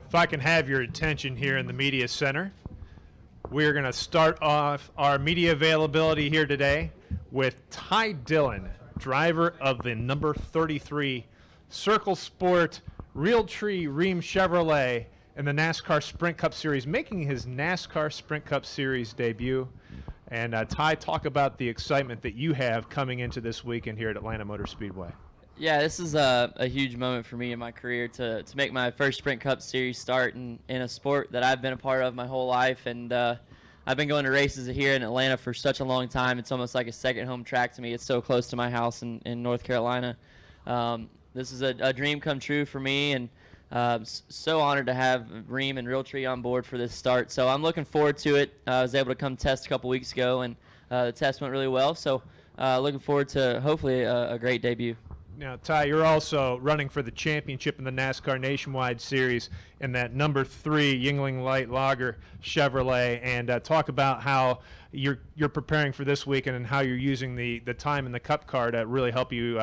If I can have your attention here in the Media Center, we're going to start off our media availability here today with Ty Dillon, driver of the number 33 Circle Sport Realtree Ream Chevrolet in the NASCAR Sprint Cup Series, making his NASCAR Sprint Cup Series debut. And Ty, talk about the excitement that you have coming into this weekend here at Atlanta Motor Speedway. Yeah, this is a huge moment for me in my career to make my first Sprint Cup Series start in a sport that I've been a part of my whole life. And I've been going to races here in Atlanta for such a long time. It's almost like a second home track to me. It's so close to my house in North Carolina. This is a dream come true for me, and so honored to have Ream and Realtree on board for this start. So I'm looking forward to it. I was able to come test a couple weeks ago, and the test went really well. So looking forward to hopefully a great debut. Now, Ty, you're also running for the championship in the NASCAR Nationwide Series in that number 3 Yuengling Light Lager Chevrolet, and talk about how you're preparing for this weekend and how you're using the time in the Cup car to really help you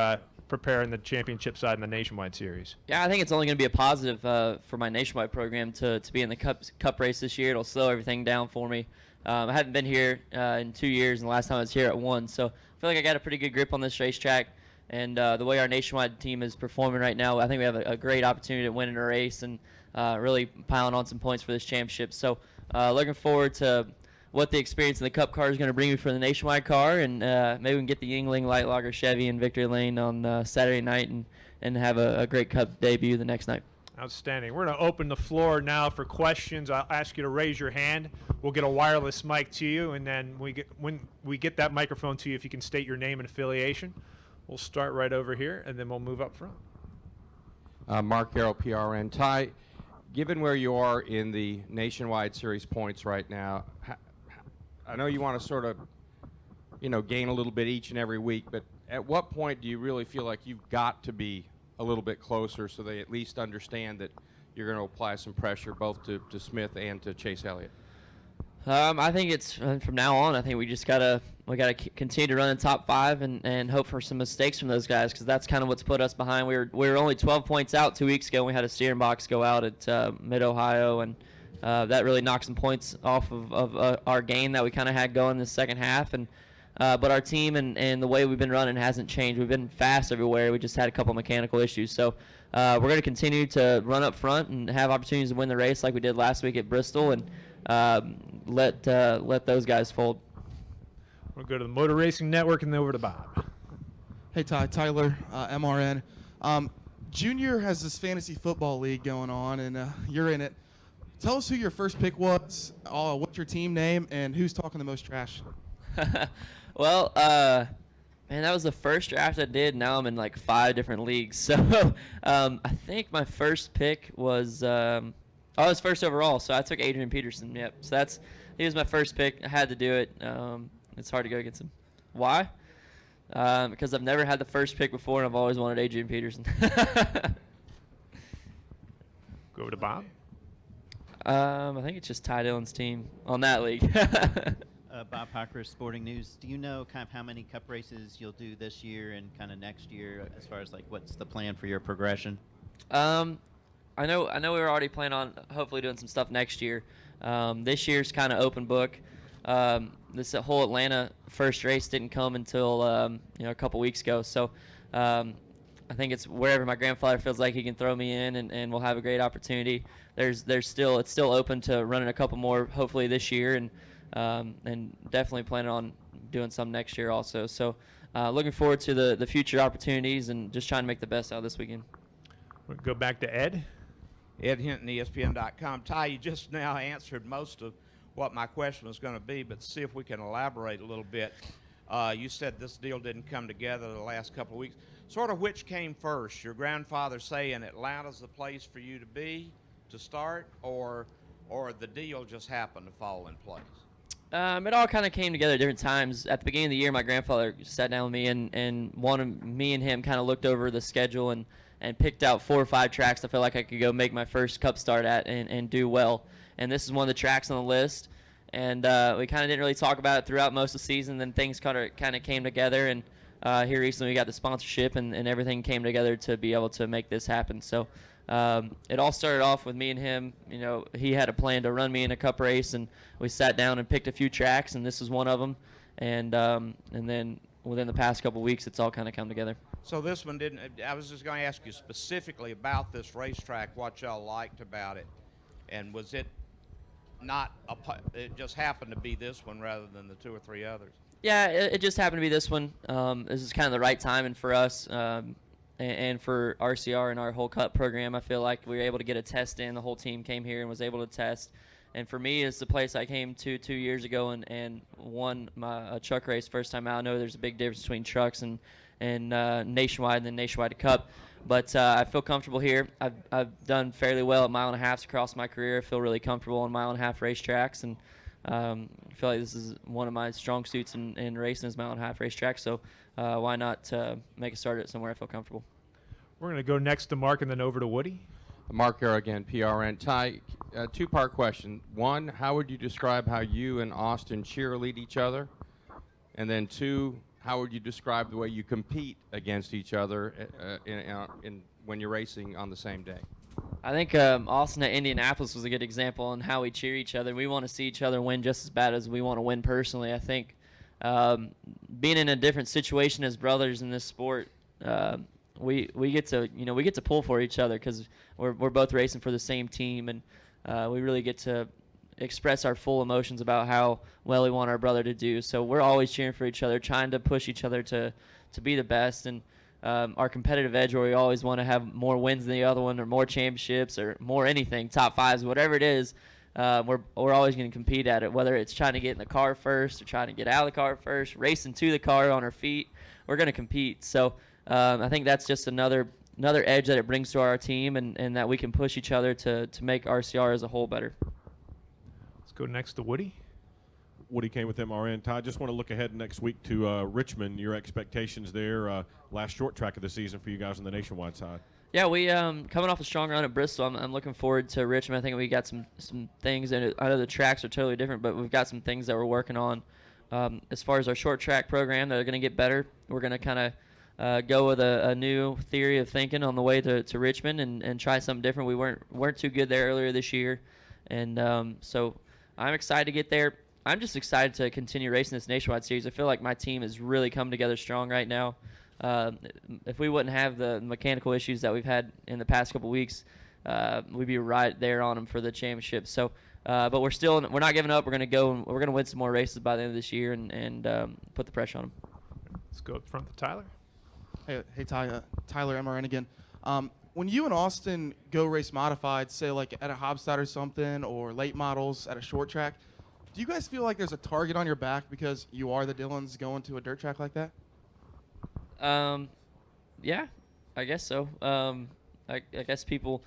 prepare in the championship side in the Nationwide Series. Yeah, I think it's only going to be a positive for my Nationwide program to be in the Cup race this year. It'll slow everything down for me. I haven't been here in 2 years, and the last time I was here at 1, so I feel like I got a pretty good grip on this racetrack. And the way our Nationwide team is performing right now, I think we have a great opportunity to win in a race and really piling on some points for this championship. So looking forward to what the experience in the Cup car is going to bring me for the Nationwide car, and maybe we can get the Yuengling Light Lager Chevy in Victory Lane on Saturday night and have a great Cup debut the next night. Outstanding. We're going to open the floor now for questions. I'll ask you to raise your hand. We'll get a wireless mic to you, and then when we get that microphone to you, if you can state your name and affiliation. We'll start right over here, and then we'll move up front. Mark Garrow, PRN. Ty, given where you are in the Nationwide Series points right now, I know you want to sort of, gain a little bit each and every week, but at what point do you really feel like you've got to be a little bit closer so they at least understand that you're going to apply some pressure both to Smith and to Chase Elliott? I think it's from now on. I think we just gotta continue to run in top 5 and hope for some mistakes from those guys, because that's kind of what's put us behind. We were only 12 points out 2 weeks ago. We had a steering box go out at Mid Ohio, and that really knocked some points off of our game that we kind of had going in the second half. And but our team and the way we've been running hasn't changed. We've been fast everywhere. We just had a couple mechanical issues. So we're going to continue to run up front and have opportunities to win the race like we did last week at Bristol, and let those guys fold. We'll go to the Motor Racing Network and then over to Bob. Hey, Ty. Tyler, MRN. Junior has this fantasy football league going on, and you're in it. Tell us who your first pick was, what's your team name, and who's talking the most trash. Well, man, that was the first draft I did. Now I'm in like 5 different leagues. So I think my first pick was I was first overall, so I took Adrian Peterson. Yep. So he was my first pick. I had to do it. It's hard to go against him. Why? Because I've never had the first pick before, and I've always wanted Adrian Peterson. Go over to Bob. I think it's just Ty Dillon's team on that league. Bob Parker, Sporting News. Do you know kind of how many Cup races you'll do this year and kind of next year, as far as like what's the plan for your progression? I know we were already planning on hopefully doing some stuff next year. This year's kind of open book. This whole Atlanta first race didn't come until a couple weeks ago. So I think it's wherever my grandfather feels like he can throw me in, and we'll have a great opportunity. It's still open to running a couple more hopefully this year, and definitely planning on doing some next year also. So looking forward to the future opportunities and just trying to make the best out of this weekend. We'll go back to Ed. Ed Hinton, ESPN.com. Ty, you just now answered most of what my question was going to be, but see if we can elaborate a little bit. You said this deal didn't come together the last couple of weeks. Sort of which came first? Your grandfather saying Atlanta's the place for you to be to start, or the deal just happened to fall in place? It all kind of came together at different times. At the beginning of the year, my grandfather sat down with me and me and him kind of looked over the schedule and picked out 4 or 5 tracks I felt like I could go make my first Cup start at and do well. And this is one of the tracks on the list. And we kind of didn't really talk about it throughout most of the season. Then things kind of came together. And here recently we got the sponsorship and everything came together to be able to make this happen. So It all started off with me and him. You know, he had a plan to run me in a cup race, and we sat down and picked a few tracks, and this is one of them. And then within the past couple weeks, it's all kind of come together. So this one didn't. I was just going to ask you specifically about this racetrack, what y'all liked about it, and was it not it just happened to be this one rather than the 2 or 3 others? Yeah, it just happened to be this one. This is kind of the right timing for us and for RCR and our whole Cup program. I feel like we were able to get a test in. The whole team came here and was able to test. And for me, it's the place I came to 2 years ago and won a truck race first time out. I know there's a big difference between trucks and Nationwide and then Nationwide Cup. But I feel comfortable here. I've done fairly well at mile and a halfs across my career. I feel really comfortable on mile and a half racetracks. And I feel like this is one of my strong suits in racing is mile and a half racetracks. So why not make a start at somewhere I feel comfortable. We're going to go next to Mark and then over to Woody. Mark Arrow again, PRN. Ty, 2-part question. 1, how would you describe how you and Austin cheerlead each other? And then 2, how would you describe the way you compete against each other when you're racing on the same day? I think Austin at Indianapolis was a good example on how we cheer each other. We want to see each other win just as bad as we want to win personally. I think being in a different situation as brothers in this sport, we get to pull for each other because we're both racing for the same team, and we really get to express our full emotions about how well we want our brother to do. So we're always cheering for each other, trying to push each other to be the best. And our competitive edge where we always want to have more wins than the other one or more championships or more anything, top fives, whatever it is, we're always going to compete at it, whether it's trying to get in the car first or trying to get out of the car first, racing to the car on our feet. We're going to compete. So I think that's just another edge that it brings to our team and that we can push each other to make RCR as a whole better. Let's go next to Woody. Woody came with MRN. Ty, just want to look ahead next week to Richmond. Your expectations there, last short track of the season for you guys on the Nationwide side. Yeah, we coming off a strong run at Bristol. I'm looking forward to Richmond. I think we got some things, and I know the tracks are totally different, but we've got some things that we're working on. As far as our short track program, that are going to get better. We're going to kind of go with a new theory of thinking on the way to Richmond and try something different. We weren't too good there earlier this year, and so I'm excited to get there. I'm just excited to continue racing this Nationwide series. I feel like my team has really come together strong right now. If we wouldn't have the mechanical issues that we've had in the past couple weeks, we'd be right there on them for the championship. So, but we're not giving up. We're going to go and we're going to win some more races by the end of this year and put the pressure on them. Let's go up front to Tyler. Hey Ty, Tyler MRN again. When you and Austin go race modified, say like at a Hobstadt or something, or late models at a short track, do you guys feel like there's a target on your back because you are the Dillons going to a dirt track like that? Yeah, I guess so. I guess people,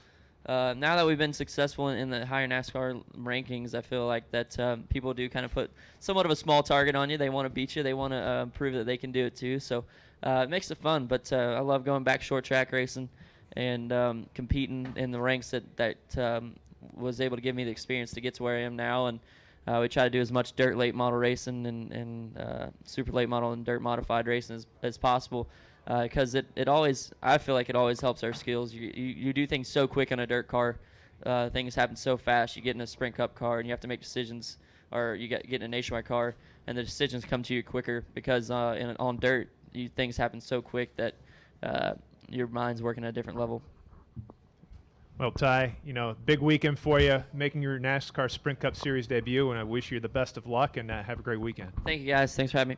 now that we've been successful in the higher NASCAR rankings, I feel like that people do kind of put somewhat of a small target on you. They want to beat you. They want to prove that they can do it too. So it makes it fun. But I love going back short track racing and competing in the ranks that was able to give me the experience to get to where I am now. And we try to do as much dirt late model racing and super late model and dirt modified racing as possible because I feel like it always helps our skills. You do things so quick on a dirt car. Things happen so fast. You get in a Sprint Cup car and you have to make decisions, or you get in a Nationwide car and the decisions come to you quicker because on dirt things happen so quick that your mind's working at a different level. Well, Ty, big weekend for you, making your NASCAR Sprint Cup Series debut, and I wish you the best of luck and have a great weekend. Thank you, guys. Thanks for having me.